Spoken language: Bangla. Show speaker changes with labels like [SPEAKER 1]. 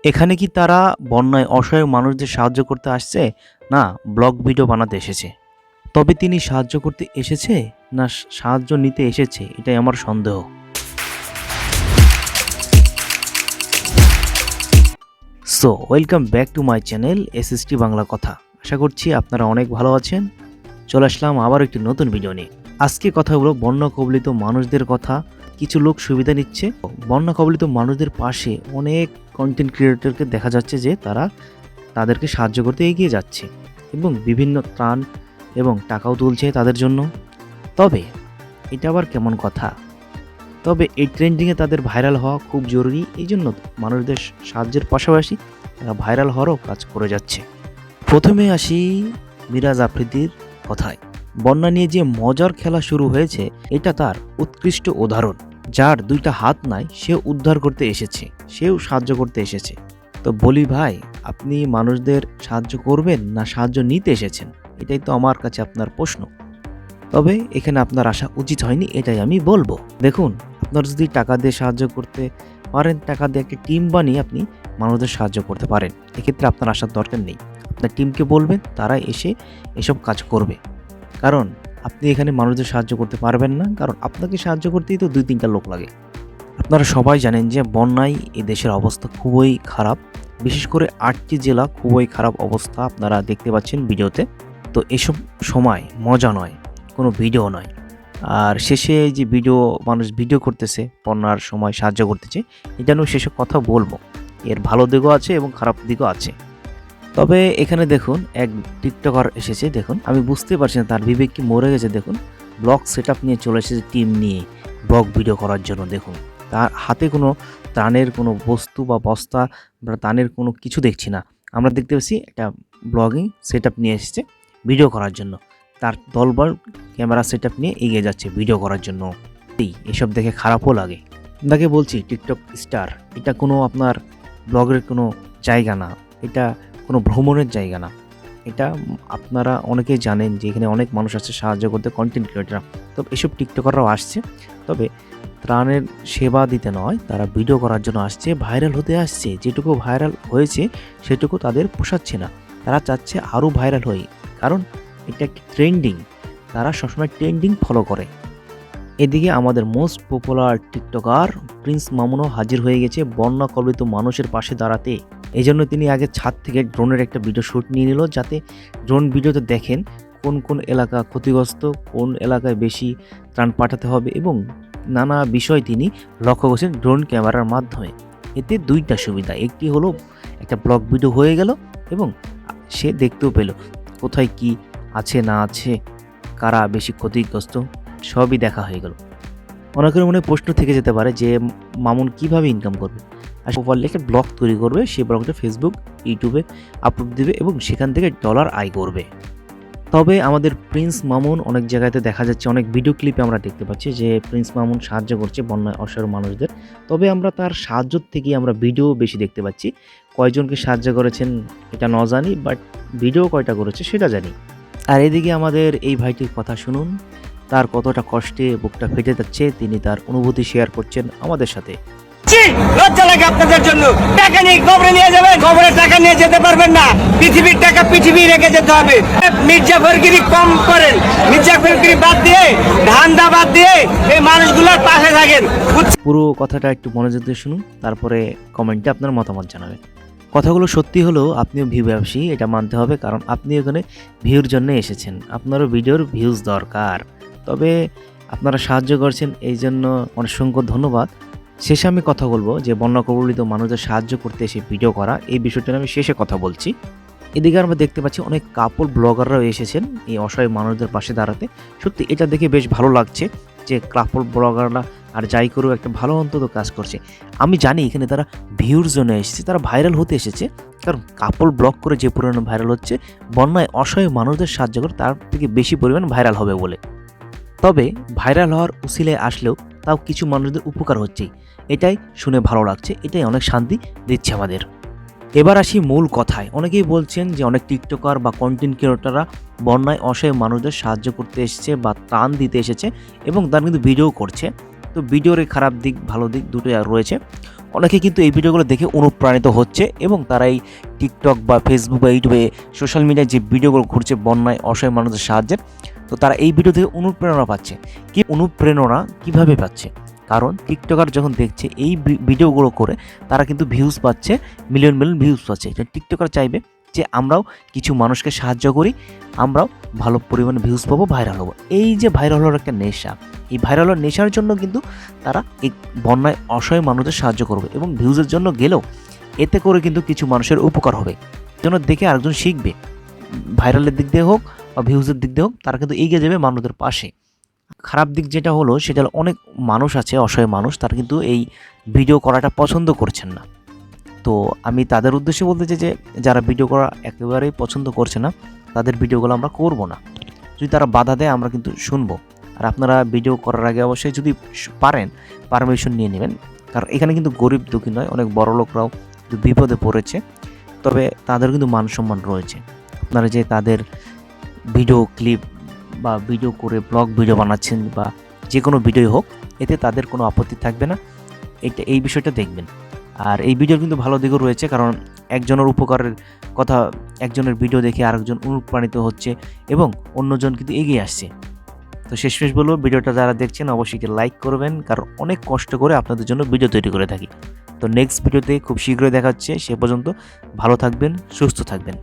[SPEAKER 1] এখানে কি তারা বন্যায় অসহায় মানুষদের সাহায্য করতে আসছে, না ব্লগ ভিডিও বানাতে এসেছে? তবে তিনি সাহায্য করতে এসেছে না সাহায্য নিতে এসেছে, এটাই আমার সন্দেহ। So welcome back to my channel SST Bangla কথা। আশা করছি আপনারা অনেক ভালো আছেন। চলে আসলাম আবার একটি নতুন ভিডিও নিয়ে। আজকে কথা হলো বন্যা কবলিত মানুষদের কথা। কিছু লোক সুবিধা নিচ্ছে। বন্যা কবলিত মানুষদের পাশে অনেক কন্টেন্ট ক্রিয়েটরকে দেখা যাচ্ছে যে তারা তাদেরকে সাহায্য করতে এগিয়ে যাচ্ছে এবং বিভিন্ন ত্রাণ এবং টাকাও তুলছে তাদের জন্য। তবে এটা আবার কেমন কথা? তবে এই ট্রেন্ডিংয়ে তাদের ভাইরাল হওয়া খুব জরুরি, এই জন্য মানুষদের সাহায্যের পাশাপাশি তারা ভাইরাল হওয়ারও কাজ করে যাচ্ছে। প্রথমে আসি মিরাজ আফ্রিদির কথায়। বন্যা নিয়ে যে মজার খেলা শুরু হয়েছে, এটা তার উৎকৃষ্ট উদাহরণ। যার দুইটা হাত নাই সেও উদ্ধার করতে এসেছে, সেও সাহায্য করতে এসেছে। তো বলি ভাই, আপনি মানুষদের সাহায্য করবেন না সাহায্য নিতে এসেছেন? এটাই তো আমার কাছে আপনার প্রশ্ন। তবে এখানে আপনার আসা উচিত হয়নি, এটাই আমি বলবো। দেখুন, আপনার যদি টাকা দিয়ে সাহায্য করতে পারেন, টাকা দিয়ে একটা টিম বানিয়ে আপনি মানুষদের সাহায্য করতে পারেন। এক্ষেত্রে আপনার আসার দরকার নেই। আপনার টিমকে বলবেন, তারা এসে এসব কাজ করবে। কারণ আপনি এখানে মানুষদের সাহায্য করতে পারবেন না, কারণ আপনাকে সাহায্য করতেই তো 2-3টা লোক লাগে। আপনারা সবাই জানেন যে বন্যায় এই দেশের অবস্থা খুবই খারাপ। বিশেষ করে 8টি জেলা খুবই খারাপ অবস্থা আপনারা দেখতে পাচ্ছেন ভিডিওতে। তো এসব সময় মজা নয়, কোনো ভিডিও নয়। আর শেষে যে মানুষ ভিডিও করতেছে, বন্যার সময় সাহায্য করতেছে, এটা নিয়েও সেসব কথা বলবো। এর ভালো দিকও আছে এবং খারাপ দিকও আছে। তবে এখানে দেখুন, এক টিকটকার এসেছে। দেখুন, আমি বুঝতে পারছি না তার বিবেক কি মরে গেছে। দেখুন, ব্লগ সেটআপ নিয়ে চলে এসেছে টিম নিয়ে ব্লগ ভিডিও করার জন্য। দেখুন, তার হাতে কোনো ত্রাণের কোনো বস্তু বা বস্তা বা ত্রাণের কোনো কিছু দেখছি না। আমরা দেখতে পাচ্ছি একটা ব্লগিং সেটআপ নিয়ে এসেছে ভিডিও করার জন্য। তার দলবল ক্যামেরা সেটআপ নিয়ে এগিয়ে যাচ্ছে ভিডিও করার জন্য। এসব দেখে খারাপও লাগে। আপনাকে বলছি, টিকটক স্টার এটা কোনো আপনার ব্লগের কোনো জায়গা না, এটা কোনো ভ্রমণের জায়গা না। এটা আপনারা অনেকেই জানেন যে এখানে অনেক মানুষ আসছে সাহায্য করতে, কন্টেন্ট ক্রিয়েটররা। তবে এসব টিকটকাররাও আসছে, তবে ত্রাণের সেবা দিতে নয়, তারা ভিডিও করার জন্য আসছে, ভাইরাল হতে আসছে। যেটুকু ভাইরাল হয়েছে সেটুকু তাদের পোষাচ্ছে না, তারা চাচ্ছে আরও ভাইরাল হই। কারণ এটা একটি ট্রেন্ডিং, তারা সবসময় ট্রেন্ডিং ফলো করে। এদিকে আমাদের মোস্ট পপুলার টিকটকার প্রিন্স মামুনও হাজির হয়ে গেছে বন্যা কবলিত মানুষের পাশে দাঁড়াতে। এই জন্য তিনি আগে ছাদ থেকে ড্রোনের একটা ভিডিও শ্যুট নিয়ে নিল, যাতে ড্রোন ভিডিওতে দেখেন কোন কোন এলাকা ক্ষতিগ্রস্ত, কোন এলাকায় বেশি ত্রাণ পাঠাতে হবে এবং নানা বিষয় তিনি লক্ষ্য করছেন ড্রোন ক্যামেরার মাধ্যমে। এতে দুইটা সুবিধা, একটি হলো একটা ব্লগ ভিডিও হয়ে গেল এবং সে দেখতেও পেল কোথায় কি আছে না আছে, কারা বেশি ক্ষতিগ্রস্ত, সবই দেখা হয়ে গেল। অনেকের মনে প্রশ্ন থেকে যেতে পারে যে মামুন কিভাবে ইনকাম করবে। আর প্রপারলি একটা ব্লগ তৈরি করবে, সেই ব্লগটা ফেসবুক, ইউটিউবে আপলোড দেবে এবং সেখান থেকে ডলার আয় করবে। তবে আমাদের প্রিন্স মামুন অনেক জায়গাতে দেখা যাচ্ছে, অনেক ভিডিও ক্লিপে আমরা দেখতে পাচ্ছি যে প্রিন্স মামুন সাহায্য করছে বন্যায় অসহায় মানুষদের। তবে আমরা তার সাহায্য থেকে আমরা ভিডিও বেশি দেখতে পাচ্ছি। কয়জনকে সাহায্য করেছেন এটা ন জানি, বাট ভিডিও কয়টা করেছে সেটা জানি। আর এদিকে আমাদের এই ভাইটির কথা শুনুন, তার কতটা কষ্টে বুকটা ফেটে যাচ্ছে, তিনি তার অনুভূতি শেয়ার করছেন আমাদের সাথে।
[SPEAKER 2] লজ্জা লাগে আপনাদের জন্য। টাকা নিয়ে কবরে নিয়ে যাবেন, কবরে টাকা নিয়ে যেতে পারবেন না। পৃথিবীর টাকা পৃথিবী রেখে যেতে হবে। মির্জাফরগিরি কম করেন, মির্জাফরগিরি বাদ দিয়ে, ধান্দা বাদ দিয়ে এই মানুষগুলোর পাশে থাকেন।
[SPEAKER 1] পুরো কথাটা একটু মনোযোগ দিয়ে শুনুন, তারপরে কমেন্টে আপনার মতামত জানাবেন। কথাগুলো সত্যি হলেও আপনিও ভিউ ব্যবসায়ী, এটা মানতে হবে, কারণ আপনি এখানে ভিউর জন্য এসেছেন, আপনারও ভিডিওর ভিউজ দরকার। তবে আপনারা সাহায্য করছেন, এই জন্য অসংখ্য ধন্যবাদ। শেষে আমি কথা বলবো যে বন্যা কবলিত মানুষদের সাহায্য করতে এসে ভিডিও করা, এই বিষয়টা আমি শেষে কথা বলছি। এদিকে আমরা দেখতে পাচ্ছি অনেক কাপল ব্লগাররাও এসেছেন এই অসহায় মানুষদের পাশে দাঁড়াতে। সত্যি এটা দেখে বেশ ভালো লাগছে যে কাপল ব্লগাররা আর যাই করেও একটা ভালো অন্তত কাজ করছে। আমি জানি এখানে তারা ভিউর জন্য এসেছে, তারা ভাইরাল হতে এসেছে, কারণ কাপল ব্লগ করে যে পরিমাণ ভাইরাল হচ্ছে, বন্যায় অসহায় মানুষদের সাহায্য করে তার থেকে বেশি পরিমাণ ভাইরাল হবে বলে। তবে ভাইরাল হওয়ার উসিলায় আসলেও তাও কিছু মানুষদের উপকার হচ্ছেই, এটাই শুনে ভালো লাগছে, এটাই অনেক শান্তি দিচ্ছে আমাদের। এবার আসি মূল কথায়। অনেকেই বলছেন যে অনেক টিকটকার বা কন্টেন্ট ক্রিয়েটররা বন্যায় অসহায় মানুষদের সাহায্য করতে এসেছে বা ত্রাণ দিতে এসেছে এবং তার কিন্তু ভিডিও করছে। তো ভিডিওর এই খারাপ দিক ভালো দিক দুটোই রয়েছে। অনেকে কিন্তু এই ভিডিওগুলো দেখে অনুপ্রাণিত হচ্ছে এবং তারা এই টিকটক বা ফেসবুক বা ইউটিউবে সোশ্যাল মিডিয়ায় যে ভিডিওগুলো ঘুরছে বন্যায় অসহায় মানুষের সাহায্যে, তো তারা এই ভিডিও থেকে অনুপ্রেরণা পাচ্ছে। কি অনুপ্রেরণা কিভাবে পাচ্ছে? কারণ টিকটকার যখন দেখছে এই ভিডিওগুলো করে তারা কিন্তু ভিউজ পাচ্ছে, মিলিয়ন মিলিয়ন ভিউজ পাচ্ছে। টিকটকার চাইবে যে আমরাও কিছু মানুষকে সাহায্য করি, আমরাও ভালো পরিমাণে ভিউজ পাবো, ভাইরাল হবো। এই যে ভাইরাল হওয়ার একটা নেশা, এই ভাইরাল হওয়ার নেশার জন্য কিন্তু তারা এই বন্যায় অসহায় মানুষদের সাহায্য করবে এবং ভিউজের জন্য গেলেও এতে করে কিন্তু কিছু মানুষের উপকার হবে। জন্য দেখে আরেকজন শিখবে, ভাইরালের দিক দিয়ে হোক বা ভিউজের দিক দিয়ে হোক, তারা কিন্তু এগিয়ে যাবে মানুষদের পাশে। খারাপ দিক যেটা হলো সেটা হলো অনেক মানুষ আছে অসহায় মানুষ, তারা কিন্তু এই ভিডিও করাটা পছন্দ করছেন না। তো আমি তাদের উদ্দেশ্যে বলতে চাই যে যারা ভিডিও করা একেবারেই পছন্দ করছে না তাদের ভিডিওগুলো আমরা করব না। যদি তারা বাধা দেয় আমরা কিন্তু শুনবো। আর আপনারা ভিডিও করার আগে অবশ্যই যদি পারেন পারমিশন নিয়ে নেবেন, কারণ এখানে কিন্তু গরিব দুঃখী নয়, অনেক বড় লোকরাও কিন্তু বিপদে পড়েছে, তবে তাদের কিন্তু মান সম্মান রয়েছে। আপনারা যে তাদের ভিডিও ক্লিপ বা ভিডিও করে ব্লগ ভিডিও বানাচ্ছেন বা যে কোনো ভিডিও হোক, এতে তাদের কোনো আপত্তি থাকবে না, এই বিষয়টা দেখবেন। আর এই ভিডিওর কিন্তু ভালো দিকও রয়েছে, কারণ একজনের উপকারের কথা, একজনের ভিডিও দেখে আরেকজন অনুপ্রাণিত হচ্ছে এবং অন্যজন কিন্তু এগিয়ে আসছে। তো শেষমেশ বলবো, ভিডিওটা যারা দেখছেন অবশ্যই লাইক করবেন, কারণ অনেক কষ্ট করে আপনাদের জন্য ভিডিও তৈরি করে থাকি। তো নেক্সট ভিডিওতে খুব শীঘ্রই দেখা হচ্ছে, সে পর্যন্ত ভালো থাকবেন, সুস্থ থাকবেন।